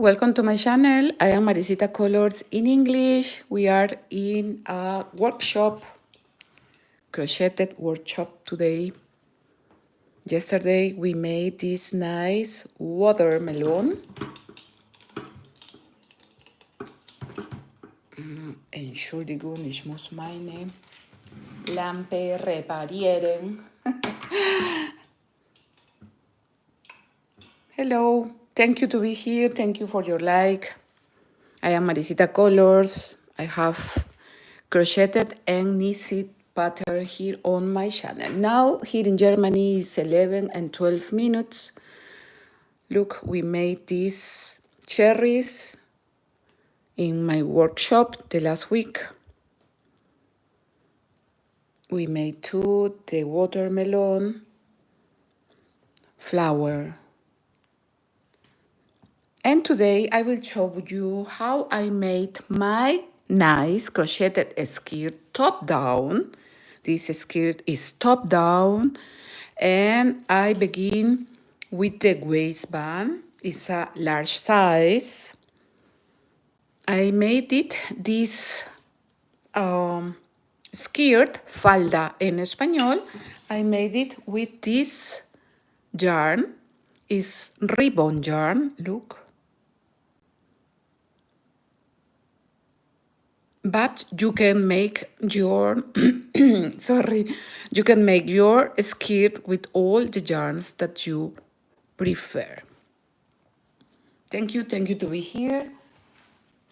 welcome to my channel. I am Maricita Colors in English. We are in a workshop, crocheted workshop today. Yesterday we made this nice watermelon. Entschuldigung, ich muss meine Lampe reparieren. Hello, thank you to be here. Thank you for your like. I am Maricita Colors. I have crocheted and knitted pattern here on my channel. Now here in Germany is 11 and 12 minutes. Look, we made these cherries in my workshop the last week. We made two, the watermelon flower. And today I will show you how I made my nice crocheted skirt top down. This skirt is top down, and I begin with the waistband. It's a large size. I made it this skirt, falda en español. I made it with this yarn. It's ribbon yarn, look. But you can make your, you can make your skirt with all the yarns that you prefer. Thank you to be here.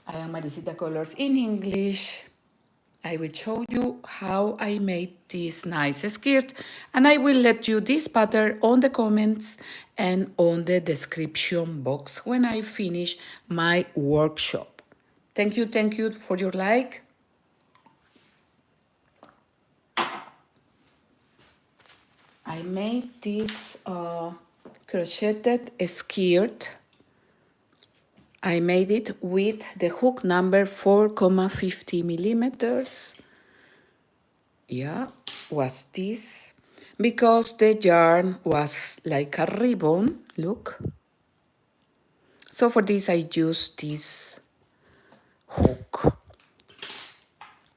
I am Maricita Colors in English. I will show you how I made this nice skirt, and I will let you this pattern on the comments and on the description box when I finish my workshop. Thank you for your like. I made this crocheted skirt. I made it with the hook number 4,50 millimeters. Yeah, was this. Because the yarn was like a ribbon, look. So for this I used this hook.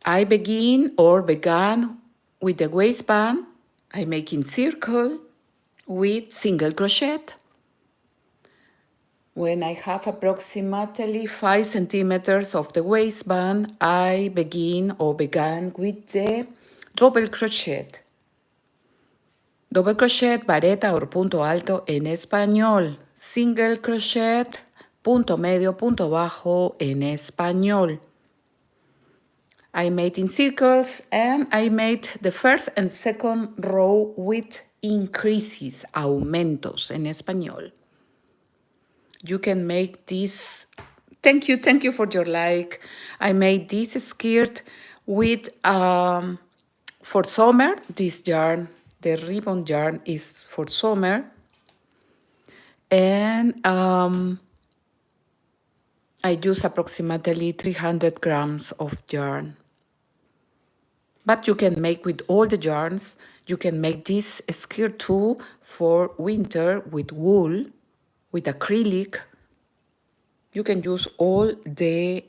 I began with the waistband. I make in circle with single crochet. When I have approximately 5 centimeters of the waistband, I began with the double crochet. Double crochet, vareta o punto alto en español. Single crochet, punto medio, punto bajo en español. I made in circles, and I made the first and second row with increases, aumentos en español. You can make this. Thank you for your like. I made this skirt with, for summer, this yarn, the ribbon yarn is for summer. And I use approximately 300 grams of yarn. But you can make with all the yarns. You can make this skirt too for winter with wool, with acrylic. You can use all the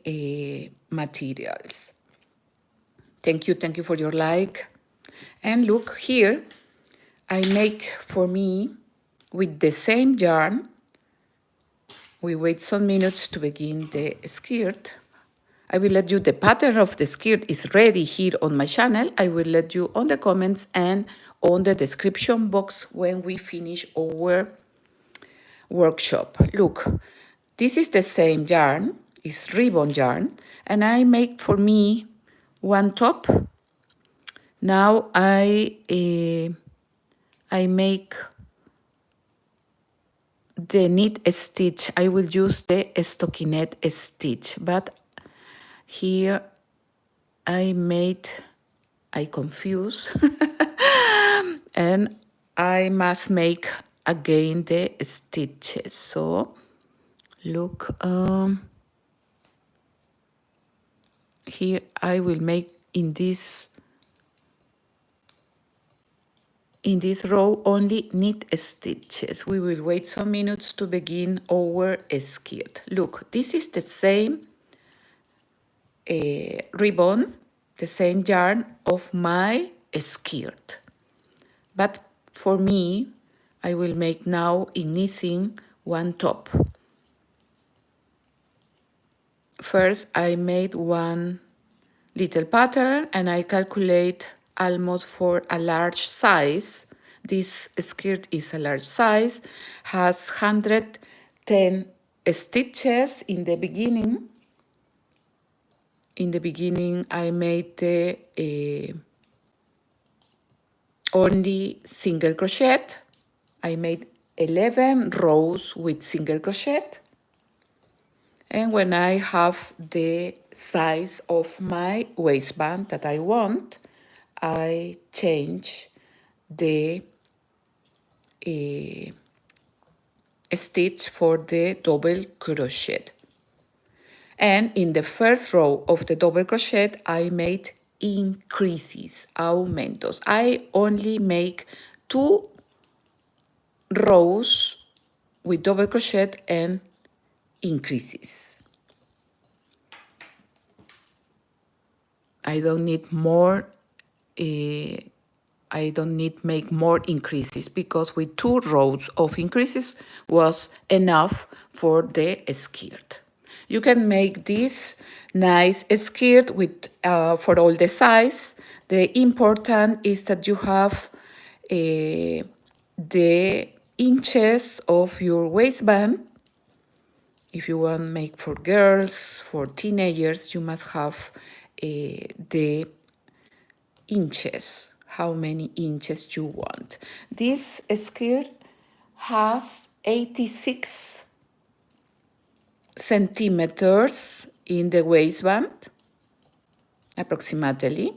materials. Thank you for your like. And look here, I make for me with the same yarn. We wait some minutes to begin the skirt. I will let you, the pattern of the skirt is ready here on my channel. I will let you on the comments and on the description box when we finish our workshop. Look, this is the same yarn, it's ribbon yarn, and I make for me one top. Now I make the knit stitch. I will use the stockinette stitch, but here I confuse and I must make again the stitches. So look, here I will make in this in this row only knit stitches. We will wait some minutes to begin our skirt. Look, this is the same ribbon, the same yarn of my skirt. But for me, I will make now in knitting one top. First, I made one little pattern and I calculate almost for a large size. This skirt is a large size, has 110 stitches in the beginning. In the beginning, I made only single crochet. I made 11 rows with single crochet. And when I have the size of my waistband that I want, I change the stitch for the double crochet. And in the first row of the double crochet, I made increases, aumentos. I only make 2 rows with double crochet and increases. I don't need more, I don't need make more increases because with 2 rows of increases was enough for the skirt. You can make this nice skirt with for all the size. The important is that you have the inches of your waistband. If you want to make for girls, for teenagers, you must have the inches, how many inches you want. This skirt has 86 centimeters in the waistband, approximately,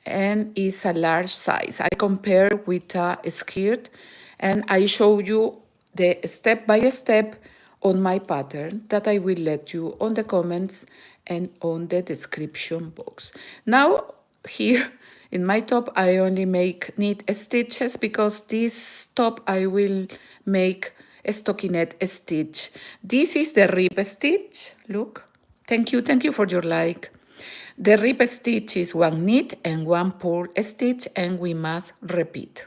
and is a large size. I compare with a skirt and I show you the step by step on my pattern that I will let you on the comments and on the description box. Now here in my top I only make knit stitches because this top I will make a stockinette stitch. This is the rib stitch, look. Thank you for your like. The rib stitch is 1 knit and 1 purl stitch and we must repeat.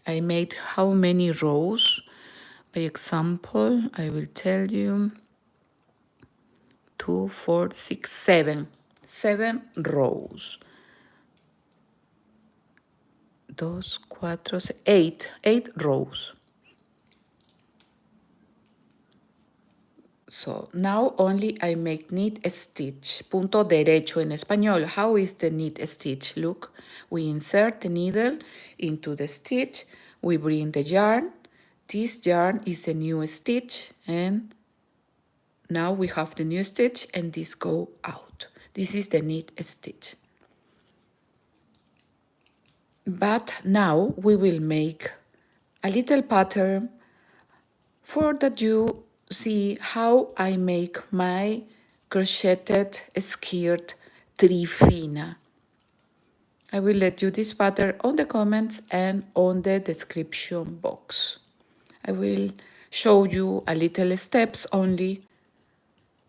I made how many rows? By example, I will tell you 2, 4, 6, 7. 7 rows. 2, 4, 8. 8 rows. So now only I make knit stitch. Punto derecho en español. How is the knit stitch? Look, we insert the needle into the stitch. We bring the yarn. This yarn is the new stitch and now we have the new stitch and this go out. This is the knit stitch. But now we will make a little pattern for that you see how I make my crocheted skirt trifina. I will let you this pattern on the comments and on the description box. I will show you a little steps only,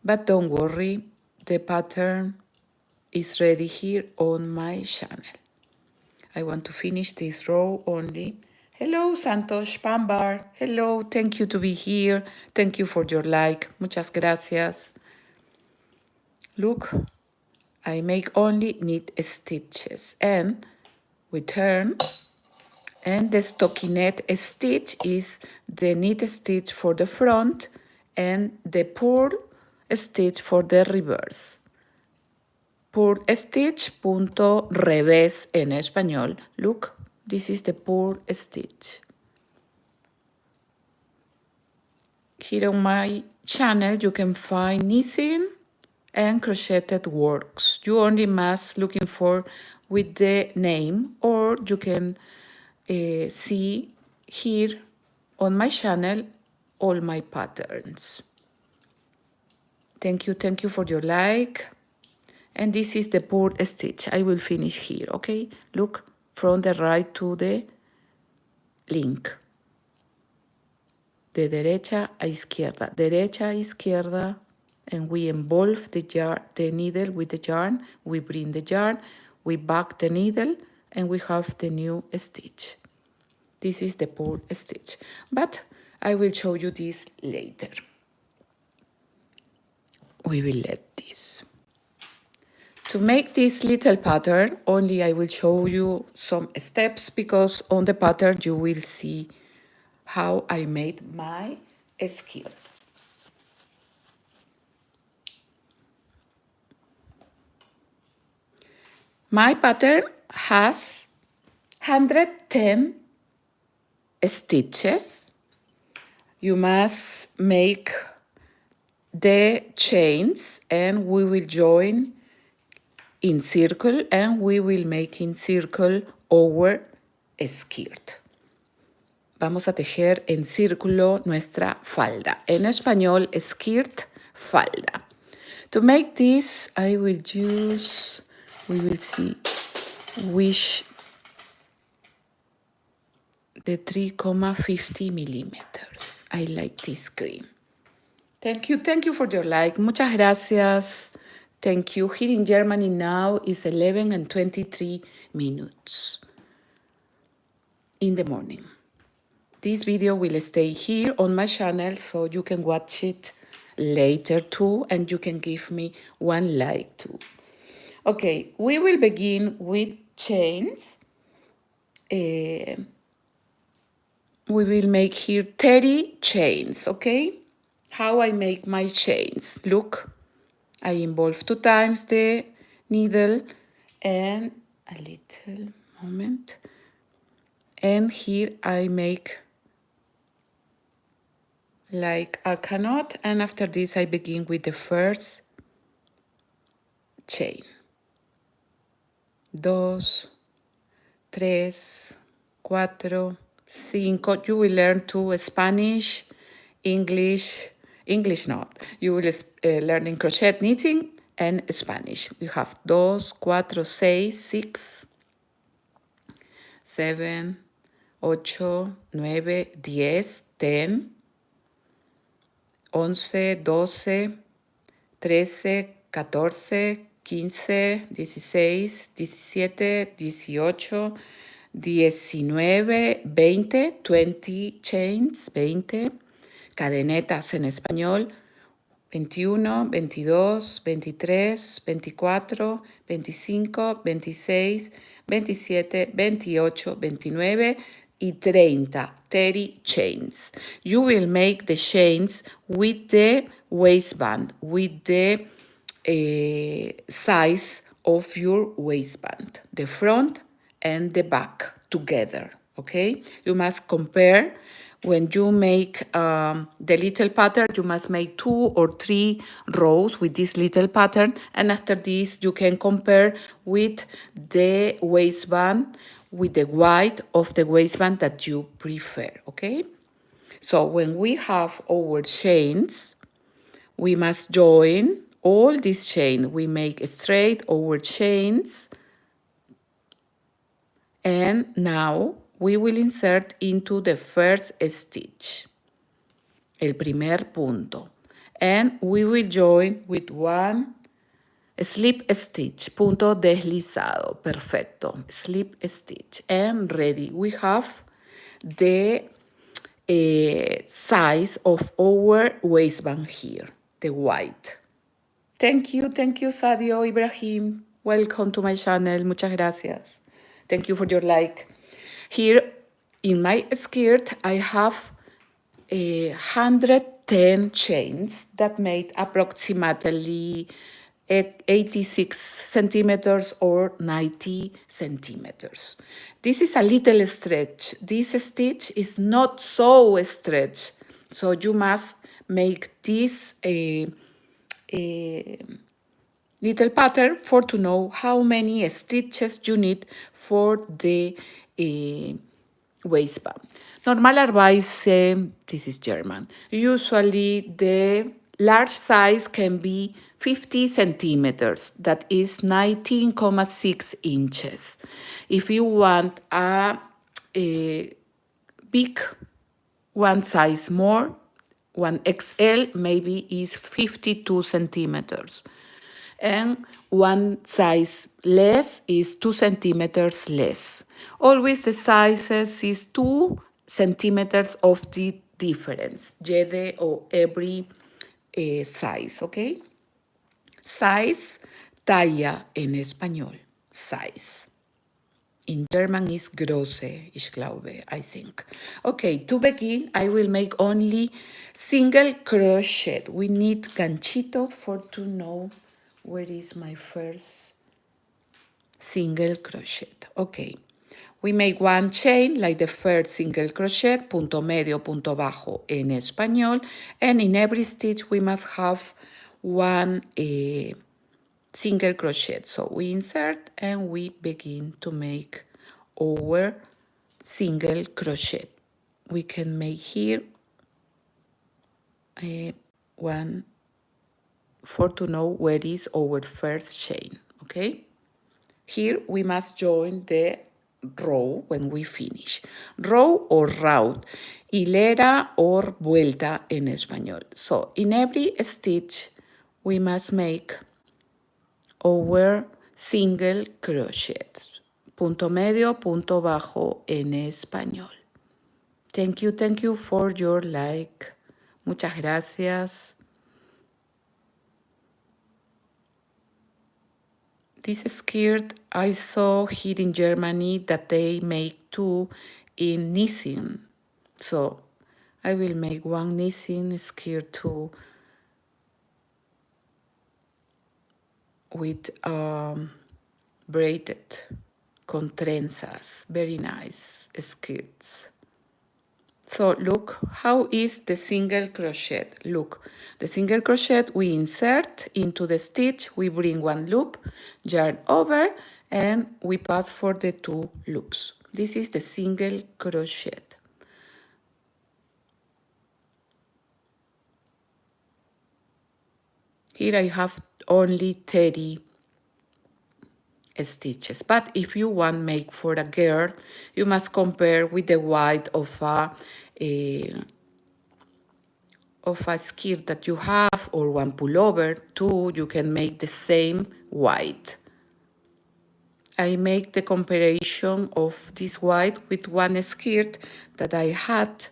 but don't worry, the pattern is ready here on my channel. I want to finish this row only. Hello, Santosh Pambar. Hello, thank you to be here. Thank you for your like. Muchas gracias. Look, I make only knit stitches and we turn and the stockinette stitch is the knit stitch for the front and the purl stitch for the reverse. Purl stitch, punto revés en español. Look, this is the purl stitch. Here on my channel you can find knitting and crocheted works. You only must looking for with the name or you can see here on my channel all my patterns. Thank you for your like. And this is the purl stitch. I will finish here, okay? Look, from the right to the link. De derecha a izquierda, and we involve the needle with the yarn. We bring the yarn, we back the needle, and we have the new stitch. This is the purl stitch, but I will show you this later. We will let this. To make this little pattern, only I will show you some steps, because on the pattern you will see how I made my skirt. My pattern has 110 stitches. You must make the chains, and we will join in circle, and we will make in circle our skirt. Vamos a tejer en círculo nuestra falda. En español, skirt, falda. To make this, I will use, we will see, which the 3,50 millimeters. I like this green. Thank you for your like. Muchas gracias. Thank you. Here in Germany now is 11 and 23 minutes in the morning. This video will stay here on my channel, so you can watch it later too, and you can give me one like too. Okay, we will begin with chains. We will make here 30 chains, okay? How I make my chains. Look, I involve 2 times the needle, and a little moment. And here I make like a knot, and after this I begin with the first chain. 2, 3, 4, 5. You will learn to Spanish, English not. You will learn in crochet, knitting, and Spanish. We have 2, 4, 6, 6, 7, 8, 9, 10, 10, 11, 12, 13, 14, 15, 16, 17, 18, 19, 20, 20 chains, 20 cadenetas en español, 21, 22, 23, 24, 25, 26, 27, 28, 29 y 30, 30 chains. You will make the chains with the waistband, with the size of your waistband, the front and the back together, okay? You must compare. When you make the little pattern, you must make 2 or 3 rows with this little pattern, and after this you can compare with the waistband, with the width of the waistband that you prefer, okay? So when we have our chains, we must join all these chains. We make straight our chains, and now we will insert into the first stitch, el primer punto, and we will join with 1 slip stitch, punto deslizado, perfecto, slip stitch, and ready. We have the size of our waistband here, the white. Thank you, Sadio Ibrahim. Welcome to my channel. Muchas gracias. Thank you for your like. Here in my skirt, I have 110 chains that made approximately 86 centimeters or 90 centimeters. This is a little stretch. This stitch is not so stretch, so you must make this little pattern for to know how many stitches you need for the waistband. Normalerweise, this is German, usually the large size can be 50 centimeters, that is 19,6 inches. If you want a big, one size more, one XL maybe is 52 centimeters. And one size less is 2 centimeters less. Always the sizes is 2 centimeters of the difference, yede or every size, okay? Size, talla en español, size. In German is Größe, ich glaube, I think. Okay, to begin, I will make only single crochet. We need ganchitos for to know where is my first single crochet. Okay, we make one chain like the first single crochet, punto medio, punto bajo en español, and in every stitch we must have one single crochet. So we insert and we begin to make our single crochet. We can make here one for to know where is our first chain, okay? Here we must join the row when we finish. Row or round, hilera or vuelta en español. So in every stitch we must make our single crochet. Punto medio, punto bajo en español. Thank you for your like. Muchas gracias. This skirt I saw here in Germany that they make two in knitting. So I will make one knitting skirt too with braided con trenzas, very nice skirts. So look, how is the single crochet? Look, the single crochet we insert into the stitch, we bring one loop, yarn over, and we pass for the two loops. This is the single crochet. Here I have only 30 stitches, but if you want make for a girl, you must compare with the width of a skirt that you have, or one pullover too. You can make the same width. I make the comparison of this width with one skirt that I had.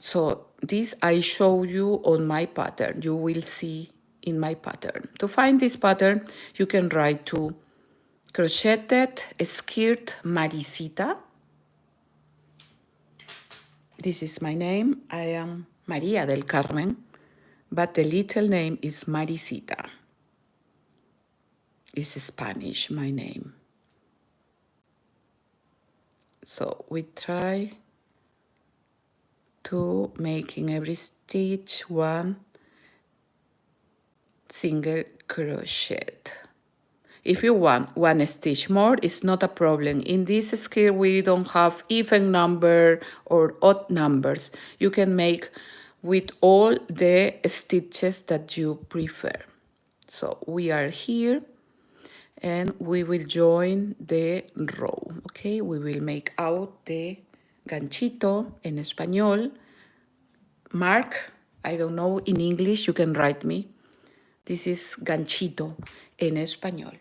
So this I show you on my pattern. You will see in my pattern. To find this pattern, you can write to crocheted skirt Maricita. This is my name. I am María del Carmen, but the little name is Maricita. It's Spanish, my name. So we try to make in every stitch one single crochet. If you want one stitch more, it's not a problem. In this skirt, we don't have even number or odd numbers. You can make with all the stitches that you prefer. So we are here and we will join the row, okay? We will make out the ganchito en español. Mark, I don't know, in English, you can write me. This is ganchito en español.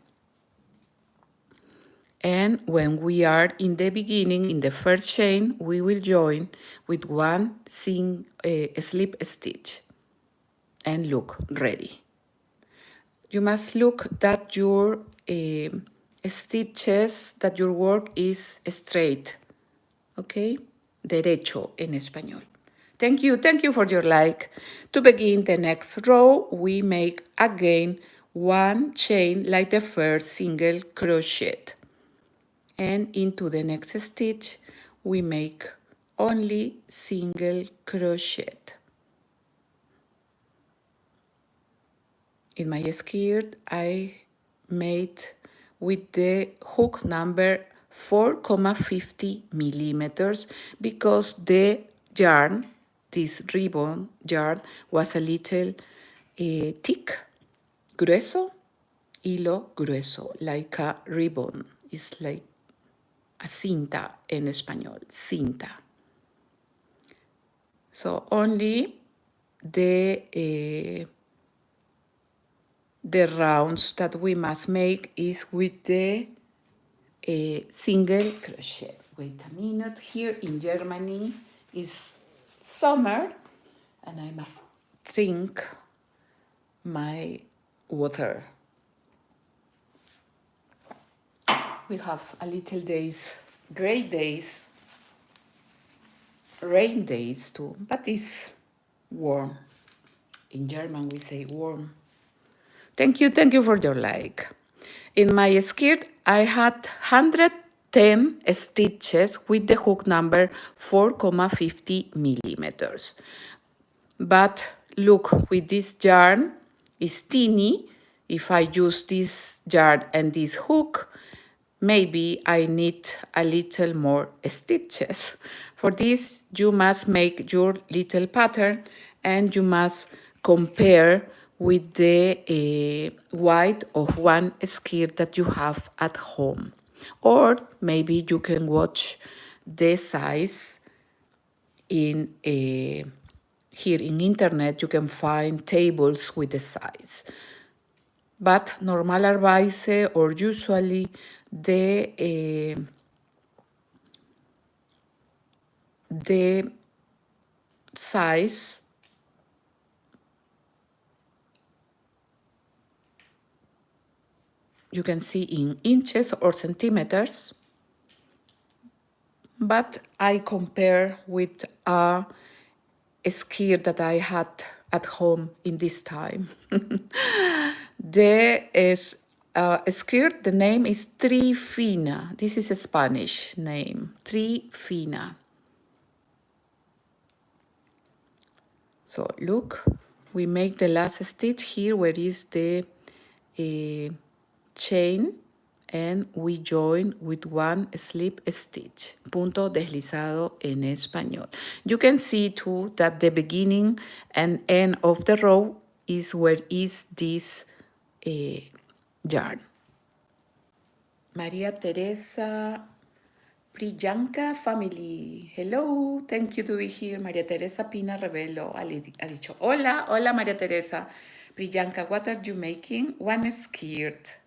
And when we are in the beginning, in the first chain, we will join with one slip stitch. And look, ready. You must look that your stitches, that your work is straight, okay? Derecho en español. Thank you for your like. To begin the next row, we make again one chain like the first single crochet. And into the next stitch, we make only single crochet. In my skirt, I made with the hook number 4,50 millimeters because the yarn, this ribbon yarn, was a little thick, grueso, hilo grueso, like a ribbon. It's like a cinta en español, cinta. So only the rounds that we must make is with the single crochet. Wait a minute. Here in Germany is summer, and I must drink my water. We have a little days, gray days, rain days too, but it's warm. In German we say warm. Thank you for your like. In my skirt, I had 110 stitches with the hook number 4,50 millimeters. But look, with this yarn, it's teeny. If I use this yarn and this hook, maybe I need a little more stitches. For this, you must make your little pattern and you must compare with the width of one skirt that you have at home. Or maybe you can watch the size in here in internet. You can find tables with the size. But normalerweise or usually the size you can see in inches or centimeters, but I compare with a skirt that I had at home in this time. The skirt, the name is Trifina. This is a Spanish name, Trifina. So look, we make the last stitch here where is the chain, and we join with one slip stitch, punto deslizado en español. You can see too that the beginning and end of the row is where is this yarn. Maria Teresa Priyanka family, hello, thank you to be here. Maria Teresa Pina Revelo ha dicho, hola, hola Maria Teresa. Priyanka, what are you making? One skirt.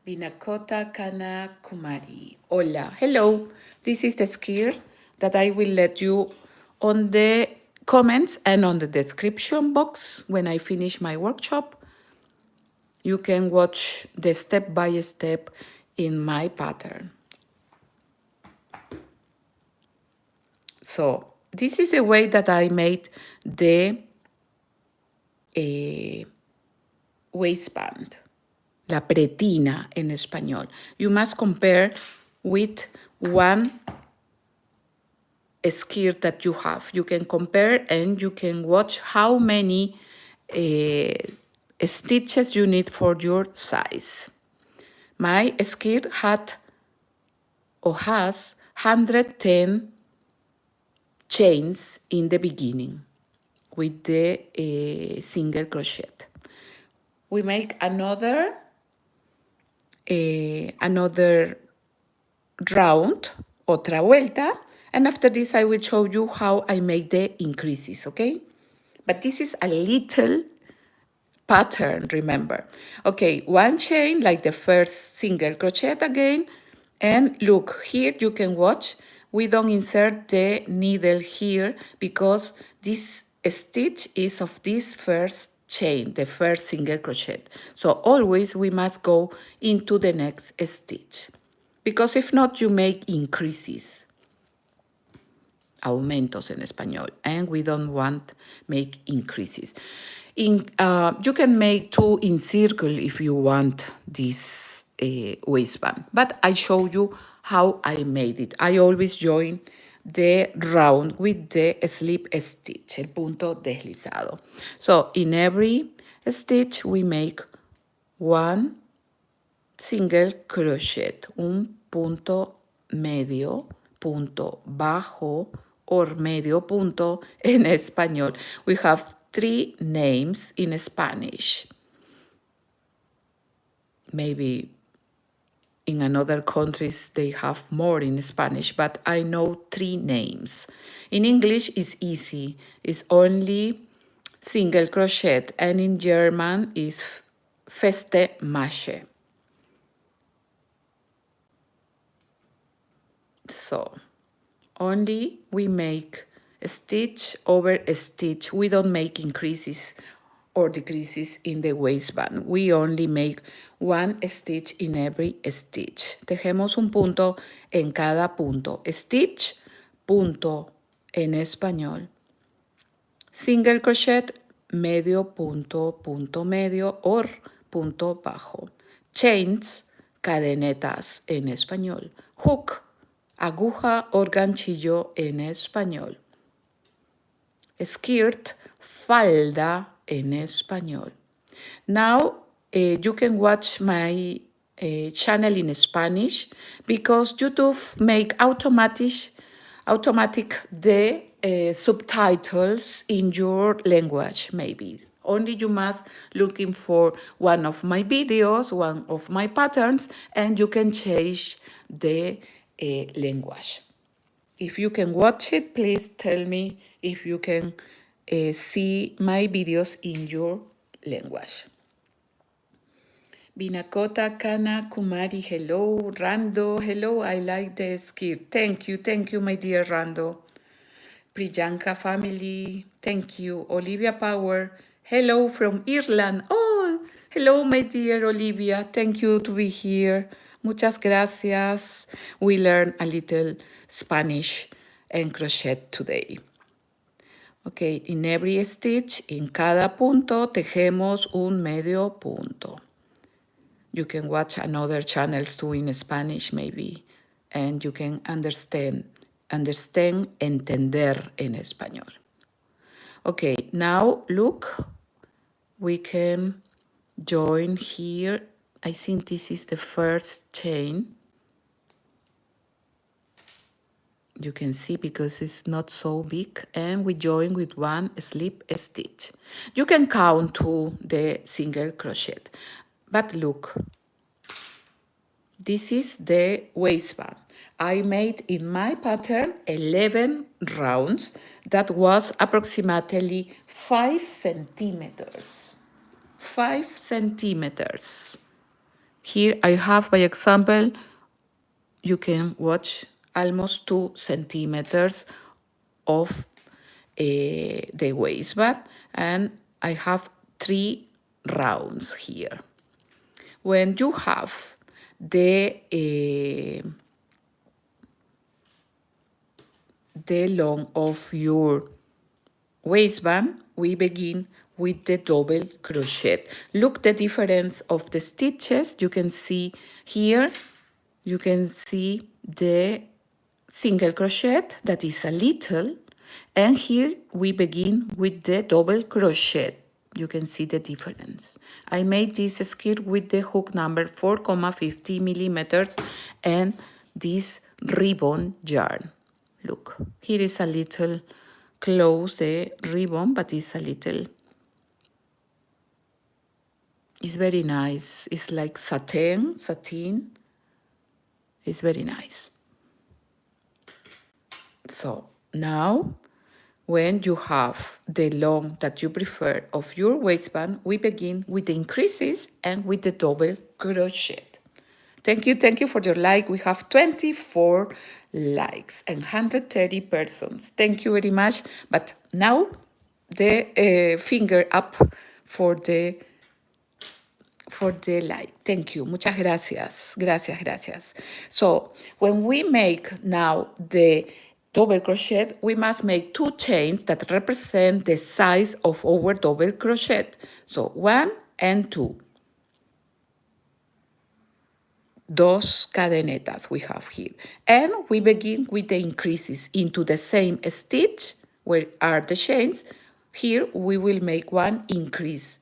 Vinakota Kana Kumari, hola, hello. This is the skirt that I will let you on the comments and on the description box when I finish my workshop. You can watch the step by step in my pattern. So this is the way that I made the waistband, la pretina en español. You must compare with one skirt that you have. You can compare and you can watch how many stitches you need for your size. My skirt had or has 110 chains in the beginning with the single crochet. We make another round, otra vuelta, and after this I will show you how I make the increases, okay? But this is a little pattern, remember. Okay, one chain like the first single crochet again, and look, here you can watch, we don't insert the needle here because this stitch is of this first chain, the first single crochet. So always we must go into the next stitch, because if not you make increases, aumentos en español, and we don't want make increases. You can make two in circle if you want this waistband, but I show you how I made it. I always join the round with the slip stitch, el punto deslizado. So in every stitch we make one single crochet, un punto medio, punto bajo, or medio punto en español. We have three names in Spanish. Maybe In another countries, they have more in Spanish, but I know 3 names. In English, it's easy. It's only single crochet, and in German is feste Masche. So only we make a stitch over a stitch. We don't make increases or decreases in the waistband. We only make one stitch in every stitch. Tejemos un punto en cada punto. Stitch, punto en español. Single crochet, medio punto, punto medio or punto bajo. Chains, cadenetas en español. Hook, aguja o ganchillo en español. Skirt, falda en español. Now you can watch my channel in Spanish because YouTube make automatic the subtitles in your language maybe. Only you must looking for one of my videos, one of my patterns, and you can change the language. If you can watch it, please tell me if you can see my videos in your language. Binakota, Kana, Kumari, hello. Rando, hello, I like the skirt. Thank you, my dear Rando. Priyanka family, thank you. Olivia Power, hello from Ireland. Oh, hello, my dear Olivia. Thank you to be here. Muchas gracias. We learn a little Spanish and crochet today. Okay, in every stitch, en cada punto, tejemos un medio punto. You can watch another channels too in Spanish maybe, and you can understand, entender en español. Okay, now look, we can join here. I think this is the first chain. You can see because it's not so big, and we join with one slip stitch. You can count to the single crochet, but look, this is the waistband. I made in my pattern 11 rounds. That was approximately 5 centimeters. 5 centimeters. Here I have, by example, you can watch almost 2 centimeters of the waistband, and I have 3 rounds here. When you have the long of your waistband, we begin with the double crochet. Look the difference of the stitches. You can see here, you can see the single crochet that is a little, and here we begin with the double crochet. You can see the difference. I made this skirt with the hook number 4,50 millimeters and this ribbon yarn. Look, here is a little close the ribbon, but it's a little, it's very nice. It's like satin. It's very nice. So now, when you have the long that you prefer of your waistband, we begin with the increases and with the double crochet. Thank you for your like. We have 24 likes and 130 persons. Thank you very much. But now the finger up for the like. Thank you. Muchas gracias. Gracias. So when we make now the double crochet, we must make 2 chains that represent the size of our double crochet. So 1 and 2. Dos cadenetas we have here. And we begin with the increases into the same stitch where are the chains. Here we will make 1 increase.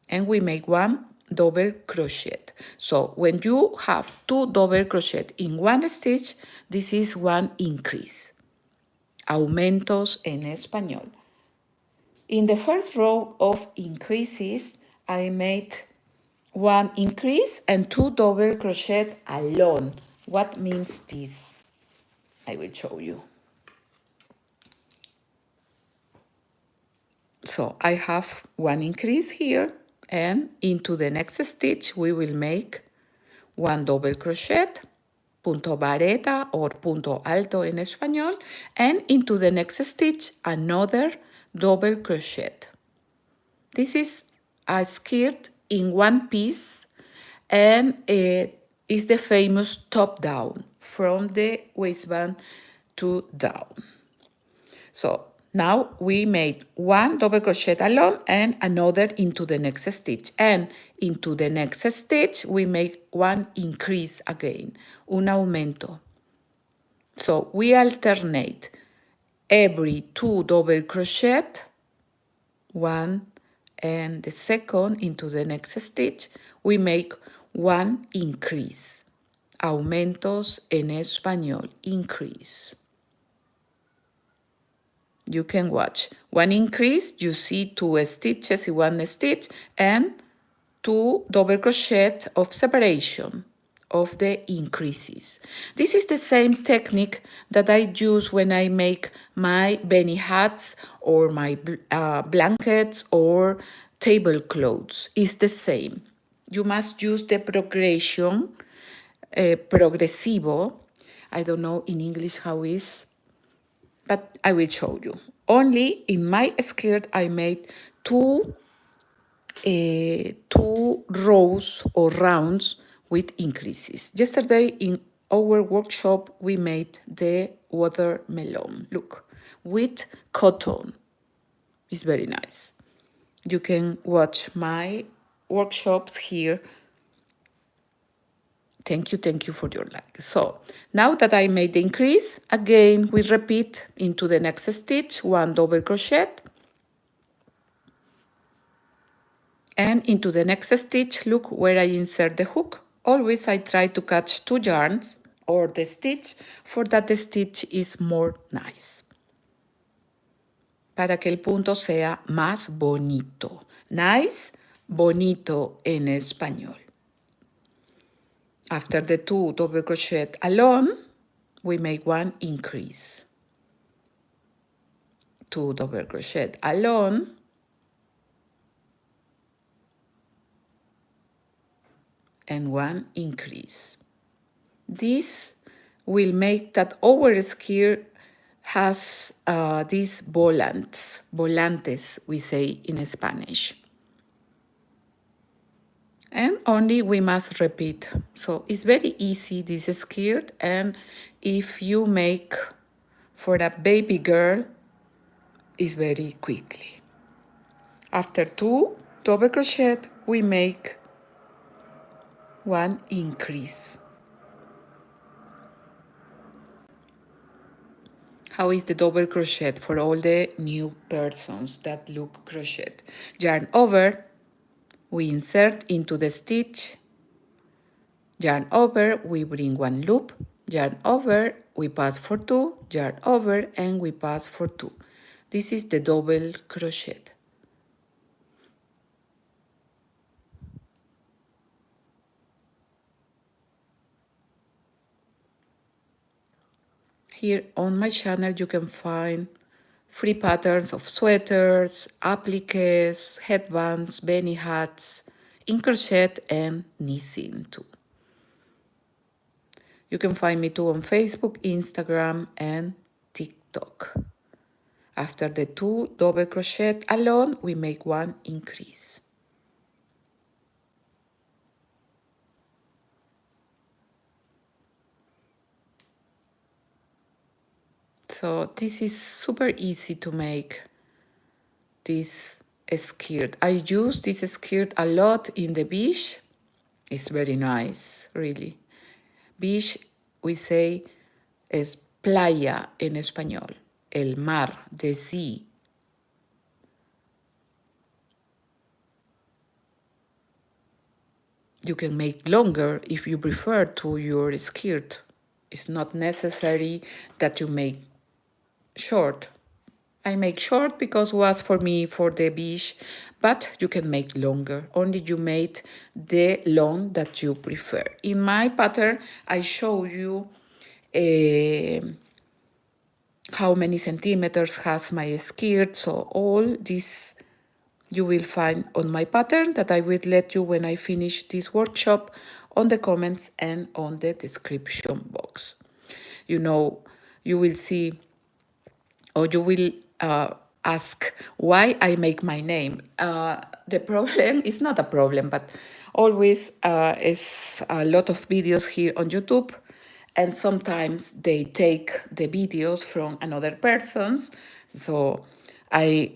And we make 1 double crochet. So when you have 2 double crochet in 1 stitch, this is 1 increase. Aumentos en español. In the first row of increases, I made 1 increase and 2 double crochet alone. What means this? I will show you. So I have 1 increase here, and into the next stitch we will make 1 double crochet, punto vareta or punto alto en español, and into the next stitch another double crochet. This is a skirt in one piece, and it is the famous top down, from the waistband to down. So now we made 1 double crochet alone and another into the next stitch, and into the next stitch we make 1 increase again, un aumento. So we alternate every 2 double crochet, 1 and the second into the next stitch, we make 1 increase. Aumentos en español, increase. You can watch. 1 increase, you see 2 stitches in 1 stitch and 2 double crochet of separation of the increases. This is the same technique that I use when I make my Benny hats or my blankets or tablecloths. It's the same. You must use the progression, progresivo. I don't know in English how it is, but I will show you. Only in my skirt I made two rows or rounds with increases. Yesterday in our workshop we made the watermelon, look, with cotton. It's very nice. You can watch my workshops here. Thank you for your like. So now that I made the increase, again we repeat into the next stitch 1 double crochet, and into the next stitch, look where I insert the hook. Always I try to catch 2 yarns or the stitch, for that the stitch is more nice, para que el punto sea más bonito. Nice, bonito en español. After the 2 double crochet alone, we make 1 increase. 2 double crochet alone, and 1 increase. This will make that our skirt has these volantes we say in Spanish. And only we must repeat. So it's very easy, this skirt, and if you make for a baby girl, it's very quickly. After 2 double crochet, we make 1 increase. How is the double crochet for all the new persons that look crochet? Yarn over, we insert into the stitch, yarn over, we bring 1 loop, yarn over, we pass for 2, yarn over, and we pass for 2. This is the double crochet. Here on my channel you can find free patterns of sweaters, appliques, headbands, Benny hats, in crochet and knitting too. You can find me too on Facebook, Instagram, and TikTok. After the 2 double crochet alone, we make 1 increase. So this is super easy to make this skirt. I use this skirt a lot in the beach. It's very nice, really. Beach, we say, es playa en español. El mar, the sea. You can make longer if you prefer to your skirt. It's not necessary that you make short. I make short because was for me for the beach, but you can make longer. Only you made the long that you prefer. In my pattern, I show you how many centimeters has my skirt. So all this you will find on my pattern that I will let you when I finish this workshop on the comments and on the description box. You know, you will see or you will ask why I make my name. The problem is not a problem, but always is a lot of videos here on YouTube, and sometimes they take the videos from another person's. So I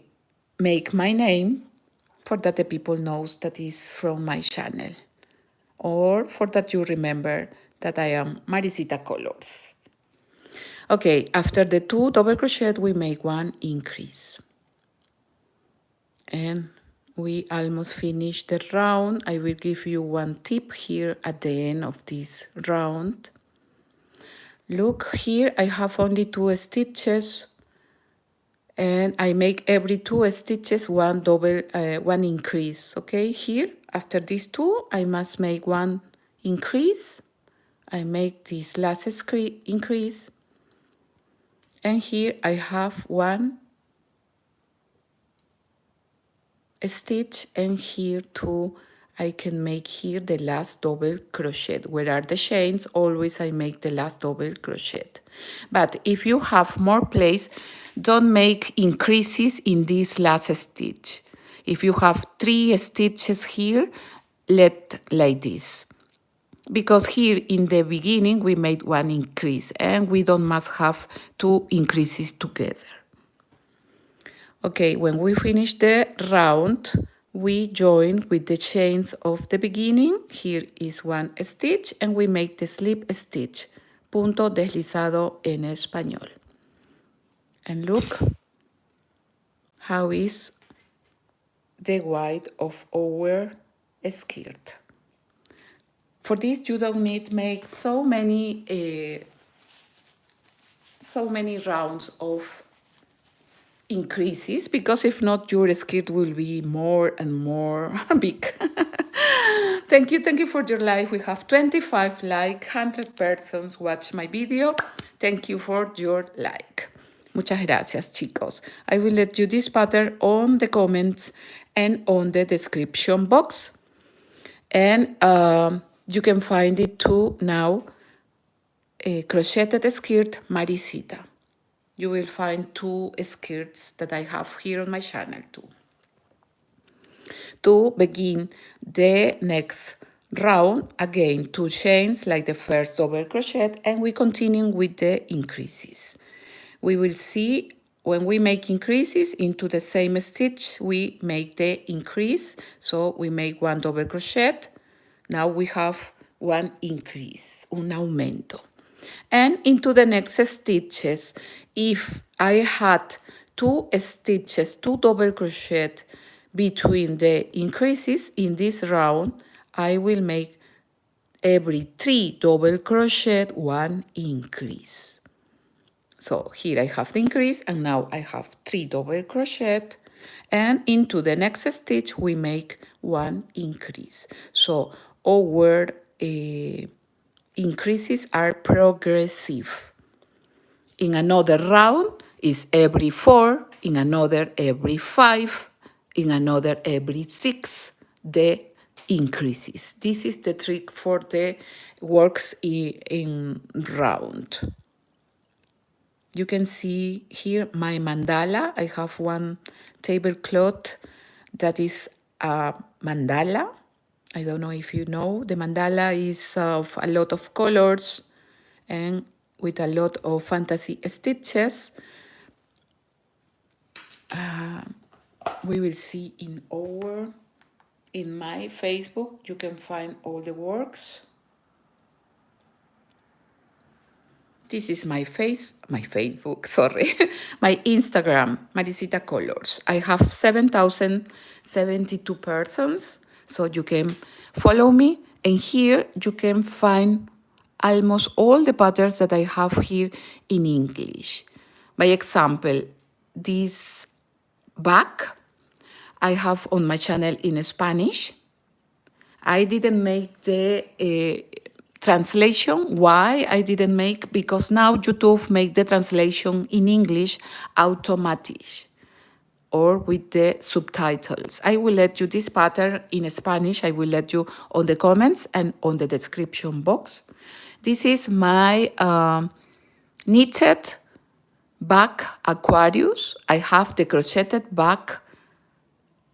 make my name for that the people knows that is from my channel, or for that you remember that I am Maricita Colors. Okay, after the 2 double crochet, we make 1 increase. And we almost finished the round. I will give you one tip here at the end of this round. Look, here I have only 2 stitches. And I make every 2 stitches 1 double, 1 increase. Okay, here, after these 2, I must make 1 increase. I make this last increase. And here I have 1 stitch, and here too I can make here the last double crochet. Where are the chains? Always I make the last double crochet. But if you have more place, don't make increases in this last stitch. If you have 3 stitches here, let like this. Because here in the beginning we made 1 increase and we don't must have 2 increases together. Okay, when we finish the round, we join with the chains of the beginning. Here is 1 stitch and we make the slip stitch, punto deslizado en español. And look how is the white of our skirt. For this, you don't need to make so many rounds of increases, because if not, your skirt will be more and more big. Thank you for your like. We have 25 like, 100 persons watch my video. Thank you for your like. Muchas gracias, chicos. I will let you this pattern on the comments and on the description box. And you can find it too now, a crocheted skirt Maricita. You will find 2 skirts that I have here on my channel too. To begin the next round, again 2 chains like the first double crochet, and we continue with the increases. We will see when we make increases into the same stitch, we make the increase. So we make 1 double crochet. Now we have 1 increase, un aumento. And into the next stitches, if I had 2 stitches, 2 double crochet between the increases in this round, I will make every 3 double crochet 1 increase. So here I have the increase, and now I have 3 double crochet, and into the next stitch we make 1 increase. So our increases are progressive. In another round is every 4, in another every 5, in another every 6, the increases. This is the trick for the works in round. You can see here my mandala. I have 1 tablecloth that is a mandala. I don't know if you know. The mandala is of a lot of colors and with a lot of fantasy stitches. We will see in my Facebook. You can find all the works. This is my Facebook, sorry, my Instagram, Maricita Colors. I have 7,072 persons, so you can follow me. And here you can find almost all the patterns that I have here in English. By example, this bag I have on my channel in Spanish. I didn't make the translation. Why I didn't make? Because now YouTube make the translation in English automatic or with the subtitles. I will let you this pattern in Spanish. I will let you on the comments and on the description box. This is my knitted bag Aquarius. I have the crocheted bag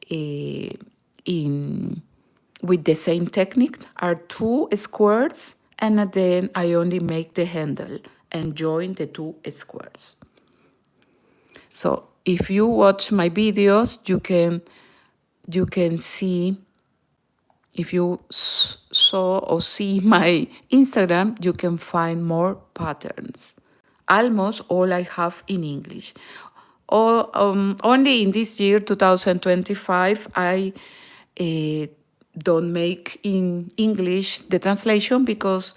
in with the same technique, are 2 squares, and then I only make the handle and join the 2 squares. So if you watch my videos, you can see, if you saw or see my Instagram, you can find more patterns. Almost all I have in English. Only in this year, 2025, I don't make in English the translation because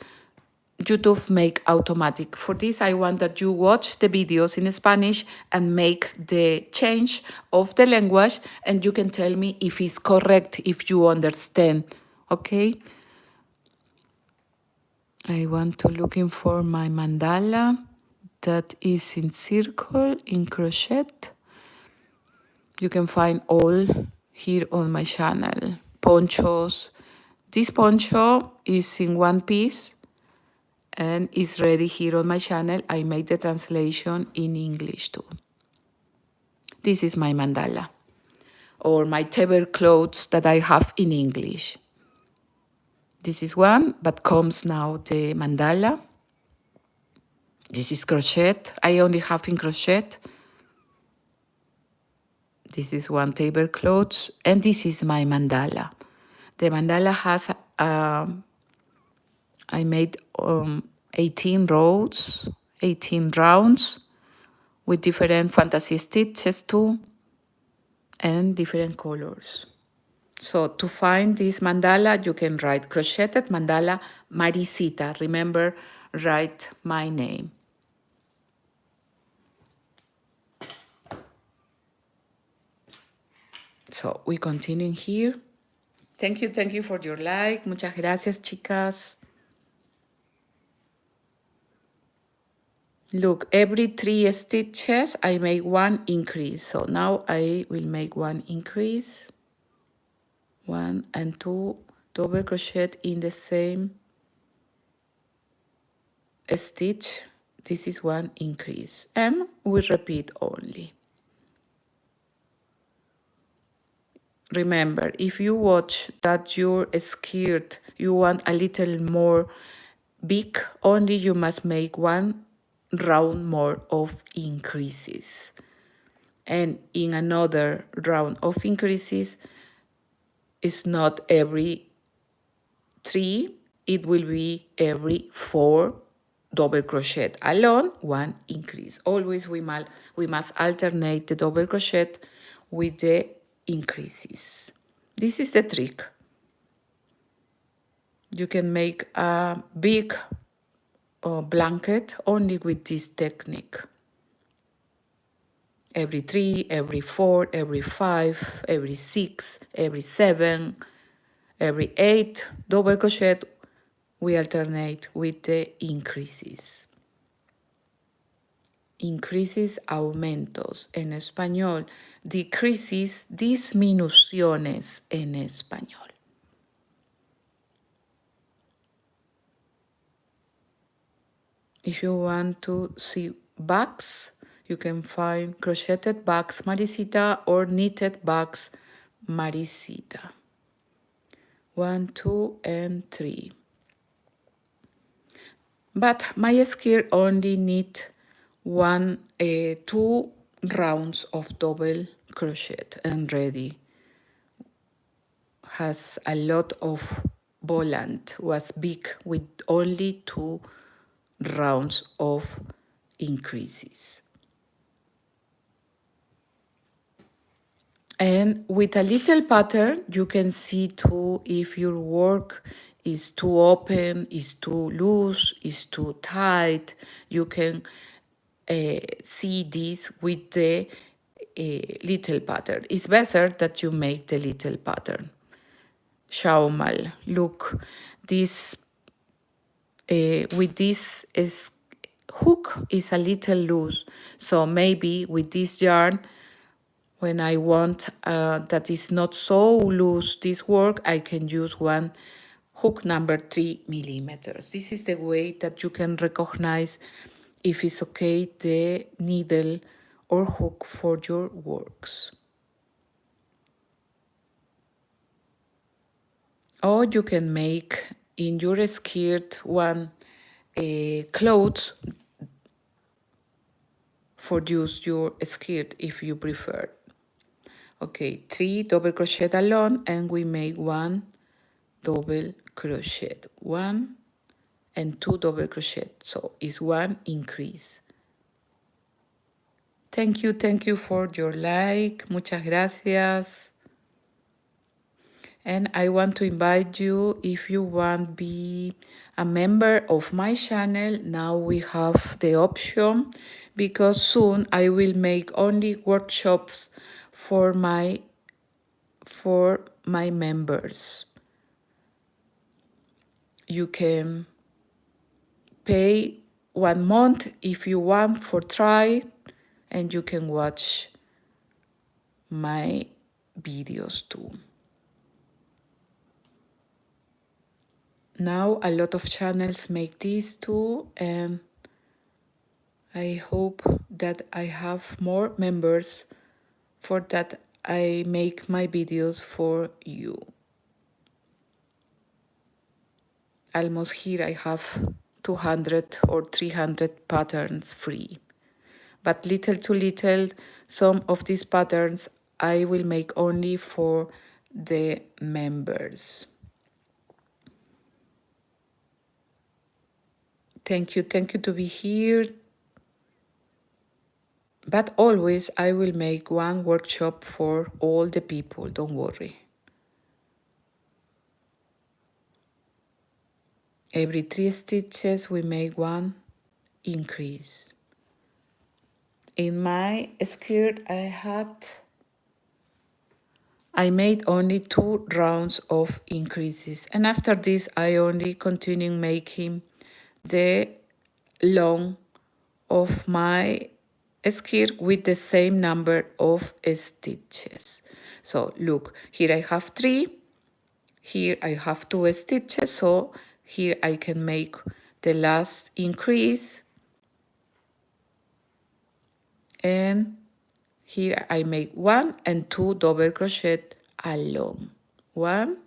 YouTube make automatic. For this, I want that you watch the videos in Spanish and make the change of the language, and you can tell me if it's correct, if you understand, okay? I want to looking for my mandala that is in circle, in crochet. You can find all here on my channel. Ponchos. This poncho is in one piece and is ready here on my channel. I made the translation in English too. This is my mandala, or my tablecloths that I have in English. This is one, but comes now the mandala. This is crochet. I only have in crochet. This is one tablecloth, and this is my mandala. The mandala has, I made 18 rows, 18 rounds with different fantasy stitches too, and different colors. So to find this mandala, you can write crocheted mandala Maricita. Remember, write my name. So we continue here. Thank you for your like. Muchas gracias, chicas. Look, every 3 stitches, I make 1 increase. So now I will make 1 increase. 1 and 2 double crochet in the same stitch. This is 1 increase. And we repeat only. Remember, if you watch that your skirt, you want a little more big, only you must make 1 round more of increases. And in another round of increases, it's not every 3, it will be every 4 double crochet alone, 1 increase. Always we must alternate the double crochet with the increases. This is the trick. You can make a big blanket only with this technique. Every 3, every 4, every 5, every 6, every 7, every 8 double crochet, we alternate with the increases. Increases, aumentos en español. Decreases, disminuciones en español. If you want to see bags, you can find crocheted bags Maricita or knitted bags Maricita. 1, 2, and 3. But my skirt only need 2 rounds of double crochet and ready. Has a lot of volant, was big with only 2 rounds of increases. And with a little pattern, you can see too if your work is too open, is too loose, is too tight. You can see this with the little pattern. It's better that you make the little pattern. Schau look, this with this hook is a little loose, so maybe with this yarn, when I want that is not so loose this work, I can use one hook number 3 millimeters. This is the way that you can recognize if it's okay the needle or hook for your works. Or you can make in your skirt one clothes for use your skirt if you prefer. Okay, 3 double crochet alone, and we make 1 double crochet, 1 and 2 double crochet, so it's 1 increase. Thank you for your like, muchas gracias. And I want to invite you, if you want to be a member of my channel, now we have the option, because soon I will make only workshops for my members. You can pay 1 month if you want for try, and you can watch my videos too. Now a lot of channels make this too, and I hope that I have more members for that I make my videos for you. Almost here I have 200 or 300 patterns free. But little to little, some of these patterns I will make only for the members. Thank you to be here. But always I will make one workshop for all the people, don't worry. Every 3 stitches we make 1 increase. In my skirt I made only 2 rounds of increases, and after this I only continue making the long of my skirt with the same number of stitches. So look, here I have 3, here I have 2 stitches, so here I can make the last increase, and here I make 1 and 2 double crochet along. 1,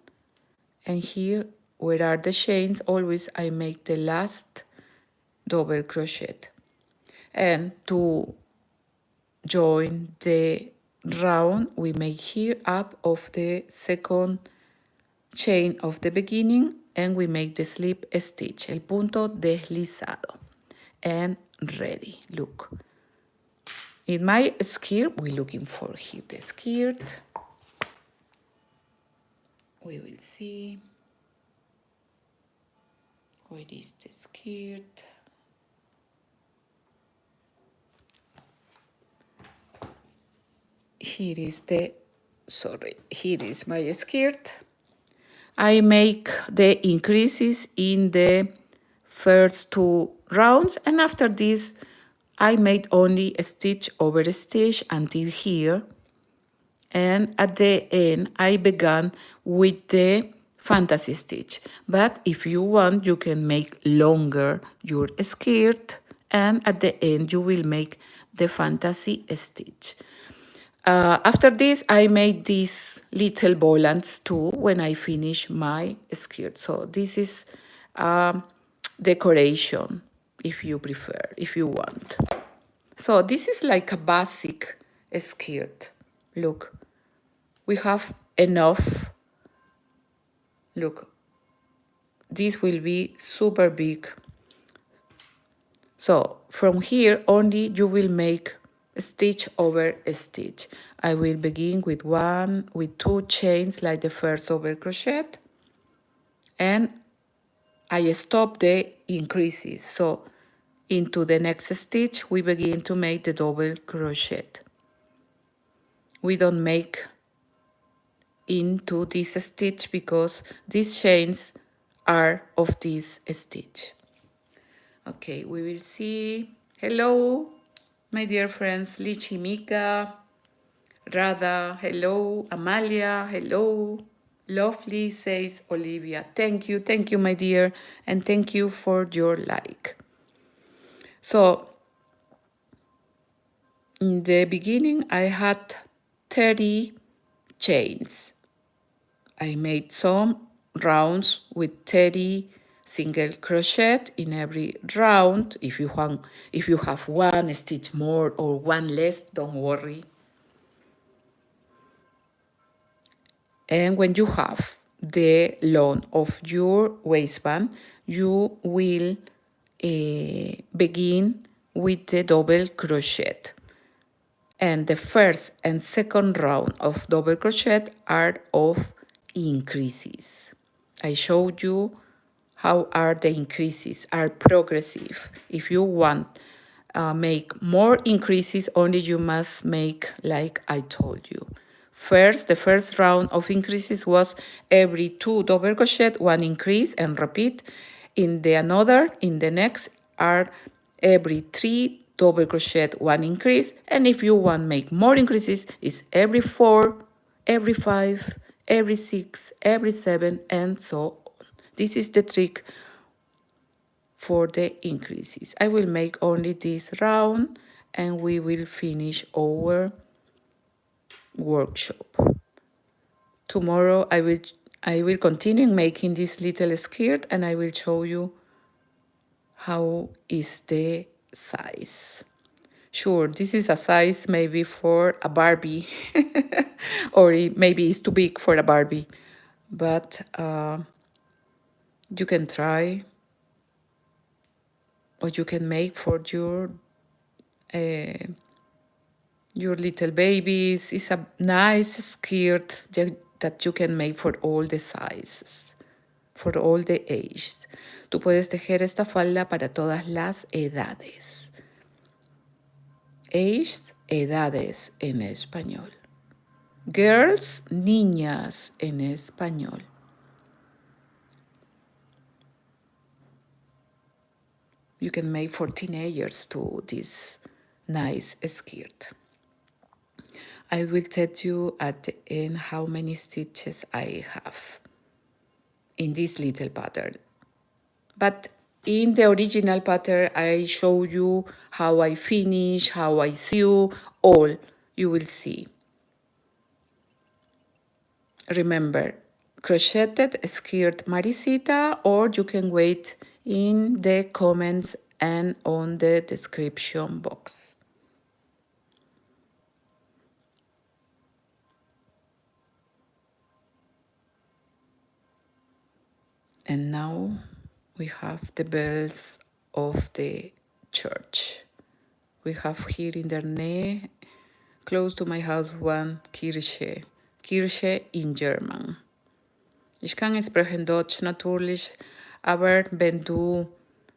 and here where are the chains, always I make the last double crochet. And to join the round we make here up of the second chain of the beginning, and we make the slip stitch, el punto deslizado, and ready. Look, in my skirt we're looking for here the skirt. We will see where is the skirt. Here is my skirt. I make the increases in the first 2 rounds, and after this I made only a stitch over a stitch until here, and at the end I began with the fantasy stitch. But if you want, you can make longer your skirt, and at the end you will make the fantasy stitch. After this, I made these little volants too when I finish my skirt. So this is decoration, if you prefer, if you want. So this is like a basic skirt. Look, we have enough. Look, this will be super big. So from here only you will make stitch over a stitch. I will begin with 2 chains like the first double crochet, and I stop the increases. So into the next stitch we begin to make the double crochet. we don't make into this stitch because these chains are of this stitch. Okay, we will see. Hello, my dear friends, Lichimika, Radha, hello, Amalia, hello. Lovely, says Olivia. Thank you, my dear, and thank you for your like. So, in the beginning, I had 30 chains. I made some rounds with 30 single crochet in every round. If you have one stitch more or one less, don't worry. And when you have the long of your waistband, you will begin with the double crochet. And the first and second round of double crochet are of increases. I showed you how are the increases, are progressive. If you want make more increases, only you must make like I told you. First, the first round of increases was every 2 double crochet, 1 increase and repeat. In the next are every 3 double crochet, 1 increase. And if you want to make more increases, it's every 4, every 5, every 6, every 7, and so on. This is the trick for the increases. I will make only this round and we will finish our workshop. Tomorrow I will continue making this little skirt and I will show you how is the size. Sure, this is a size maybe for a Barbie or maybe it's too big for a Barbie, but you can try what you can make for your little babies. It's a nice skirt that you can make for all the sizes, for all the ages. Tú puedes tejer esta falda para todas las edades. Ages, edades en español. Girls, niñas en español. You can make for teenagers too this nice skirt. I will tell you at the end how many stitches I have in this little pattern. But in the original pattern, I show you how I finish, how I sew, all you will see. Remember, crocheted skirt Maricita, or you can wait in the comments and on the description box. And now we have the bells of the church. We have here in der Nähe, close to my house, one Kirche. Kirche in German. Ich kann sprechen Deutsch natürlich, aber wenn du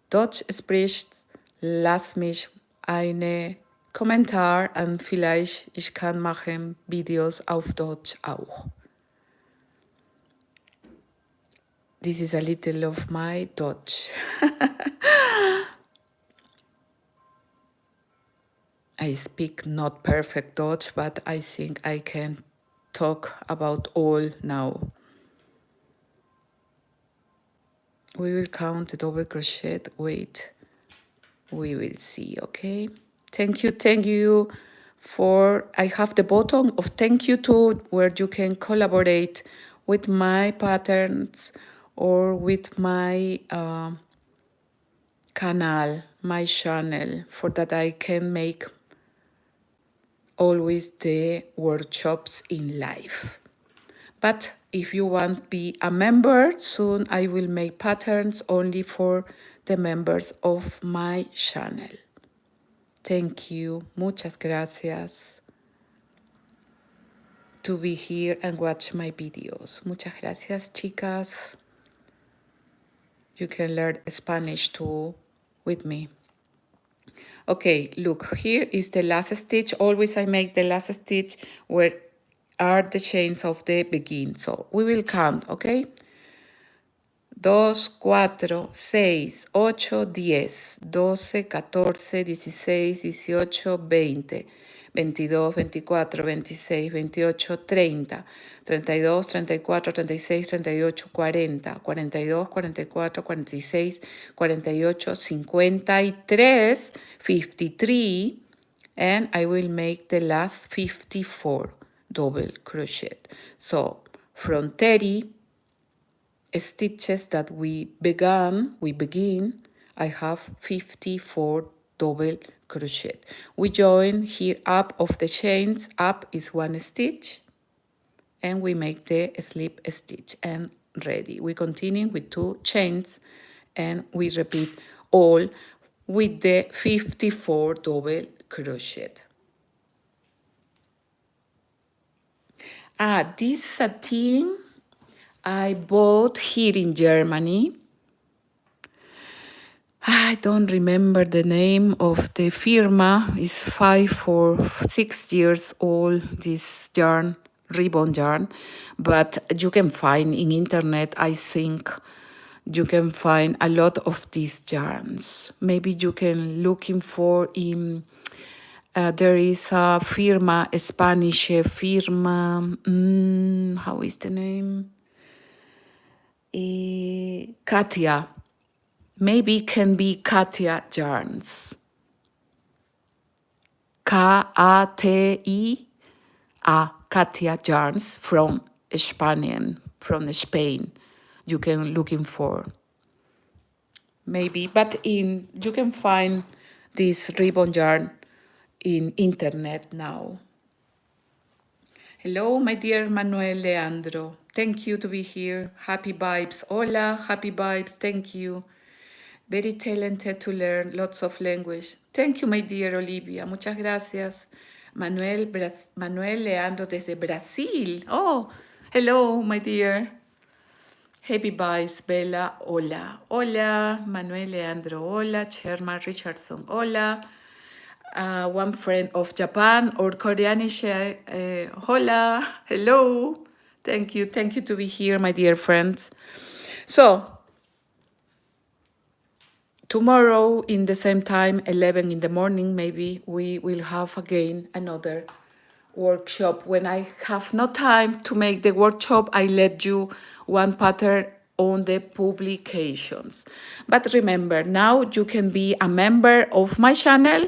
Deutsch sprichst, lass mich einen Kommentar und vielleicht ich kann machen Videos auf Deutsch auch. This is a little of my Deutsch. I speak not perfect Dutch, but I think I can talk about all now. We will count the double crochet. Wait, we will see, okay? Thank you for, I have the button of thank you to where you can collaborate with my patterns or with my canal, my channel, for that I can make always the workshops in live. But if you want to be a member, soon I will make patterns only for the members of my channel. Thank you. Muchas gracias to be here and watch my videos. Muchas gracias, chicas. You can learn Spanish too with me. Okay, look, here is the last stitch. Always I make the last stitch where are the chains of the begin. So we will count, okay? 2, 4, 6, 8, 10, 12, 14, 16, 18, 20, 22, 24, 26, 28, 30, 32, 34, 36, 38, 40, 42, 44, 46, 48, 53, 53, and I will make the last 54 double crochet. So from 30 stitches that we begin, I have 54 double crochet. We join here up of the chains, up is 1 stitch, and we make the slip stitch and ready. We continue with 2 chains and we repeat all with the 54 double crochet. This satin I bought here in Germany. I don't remember the name of the firma. It's 5 or 6 years old, this yarn, ribbon yarn. But you can find in internet, I think, you can find a lot of these yarns. Maybe you can looking for in, there is a firma, a Spanish firma, how is the name? Katia. Maybe can be Katia yarns. Katia, Katia yarns from Spain. You can looking for. Maybe, but you can find this ribbon yarn in internet now. Hello, my dear Manuel Leandro. Thank you to be here. Happy vibes. Hola, happy vibes. Thank you. Very talented to learn lots of language. Thank you, my dear Olivia. Muchas gracias. Manuel Leandro desde Brasil. Oh, hello, my dear. Happy vibes, Bella. Hola. Hola, Manuel Leandro. Hola, Sherman Richardson. Hola. One friend of Japan or Koreanish. Hola. Hello. Thank you. Thank you to be here, my dear friends. So, tomorrow in the same time, 11 in the morning, maybe we will have again another workshop. When I have no time to make the workshop, I let you one pattern on the publications. But remember, now you can be a member of my channel.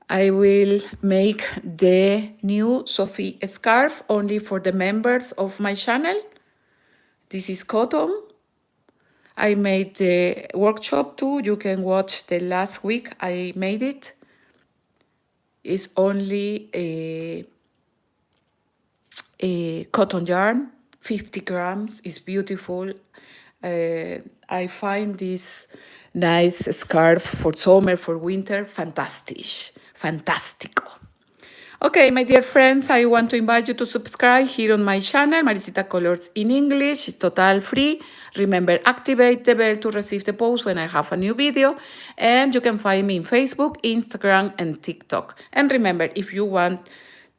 I will make the new Sophie scarf only for the members of my channel. This is cotton. I made the workshop too. You can watch the last week I made it. It's only a cotton yarn, 50 grams. It's beautiful. I find this nice scarf for summer, for winter, fantastic, fantastico. Okay, my dear friends, I want to invite you to subscribe here on my channel, Maricita Colors in English. It's total free. Remember, activate the bell to receive the post when I have a new video. And you can find me in Facebook, Instagram, and TikTok. And remember, if you want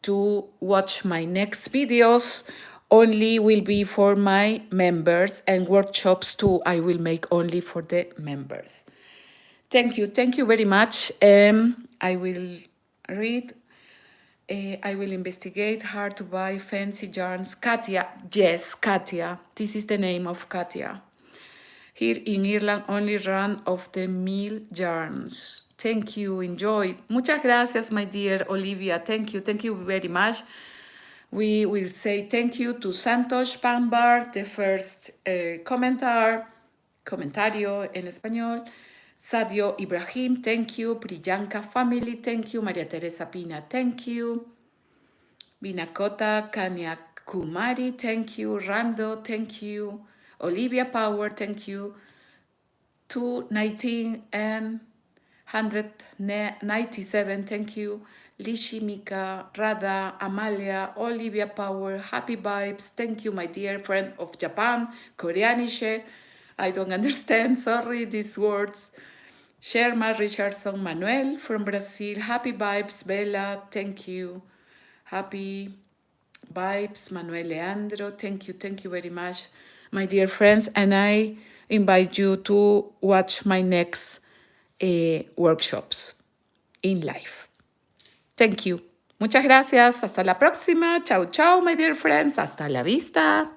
to watch my next videos, only will be for my members, and workshops too, I will make only for the members. Thank you very much. I will read. I will investigate how to buy fancy yarns. Katia, yes, Katia. This is the name of Katia. Here in Ireland, only run of the mill yarns. Thank you, enjoy. Muchas gracias, my dear Olivia. Thank you very much. We will say thank you to Santos Pambar, the first comentario en español. Sadio Ibrahim, thank you. Priyanka family, thank you. Maria Teresa Pina, thank you. Vinakota Kanyakumari, thank you. Rando, thank you. Olivia Power, thank you. 219 and 197, thank you. Lishimika, Radha, Amalia, Olivia Power, happy vibes, thank you, my dear friend of Japan, Koreanische. I don't understand, sorry, these words. Sherma Richardson Manuel from Brazil. Happy vibes, Bella. Thank you. Happy vibes, Manuel Leandro. Thank you very much, my dear friends. And I invite you to watch my next workshops in live. Thank you. Muchas gracias. Hasta la próxima. Chao, chao, my dear friends. Hasta la vista.